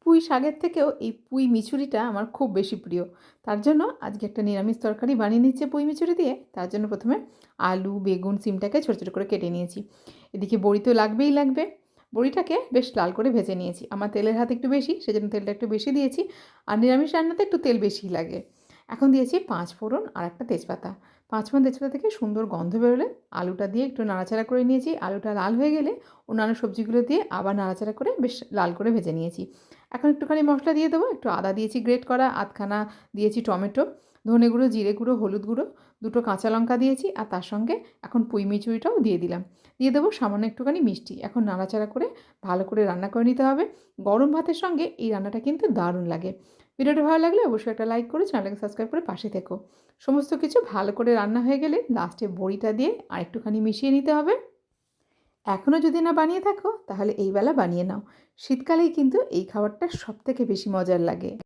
পুঁই শাকের থেকেও এই পুঁই মিছুরিটা আমার খুব বেশি প্রিয়। তার জন্য আজকে একটা নিরামিষ তরকারি বানিয়ে নিচ্ছি পুঁই মিছুরি দিয়ে। তার জন্য প্রথমে আলু, বেগুন, সিমটাকে ছোট, ছোট করে কেটে নিয়েছি। এদিকে বড়ি তো লাগবেই লাগবে। বড়িটাকে বেশ লাল করে ভেজে নিয়েছি। আমার তেলের হাত একটু বেশি, সেজন্য তেলটা একটু বেশি দিয়েছি। আর নিরামিষ রান্নাতে একটু তেল বেশিই লাগে। এখন দিয়েছি ৫ ফোড়ন আর একটা তেজপাতা। ৫ ফোড়ন তেজপাতা থেকে সুন্দর গন্ধ বেরোলে আলুটা দিয়ে একটু নাড়াচাড়া করে নিয়েছি। আলুটা লাল হয়ে গেলে অন্যান্য সবজিগুলো দিয়ে আবার নাড়াচাড়া করে বেশ লাল করে ভেজে নিয়েছি। এখন একটুখানি মশলা দিয়ে দেবো। একটু আদা দিয়েছি গ্রেট করা, আধখানা দিয়েছি টমেটো, ধনে গুঁড়ো, জিরে গুঁড়ো, হলুদ গুঁড়ো, ২টো কাঁচা লঙ্কা দিয়েছি আর তার সঙ্গে এখন পুঁই মিচুরিটাও দিয়ে দিলাম। দিয়ে দেবো সামান্য একটুখানি মিষ্টি। এখন নাড়াচাড়া করে ভালো করে রান্না করে নিতে হবে। গরম ভাতের সঙ্গে এই রান্নাটা কিন্তু দারুণ লাগে। ভিডিওটা ভালো লাগলে অবশ্যই একটা লাইক করে চ্যানেলটাকে সাবস্ক্রাইব করে পাশে থেকো। সমস্ত কিছু ভালো করে রান্না হয়ে গেলে লাস্টে বড়িটা দিয়ে আরেকটুখানি মিশিয়ে নিতে হবে। এখনও যদি না বানিয়ে থাকো তাহলে এই বেলা বানিয়ে নাও। শীতকালেই কিন্তু এই খাবারটা সবথেকে বেশি মজার লাগে।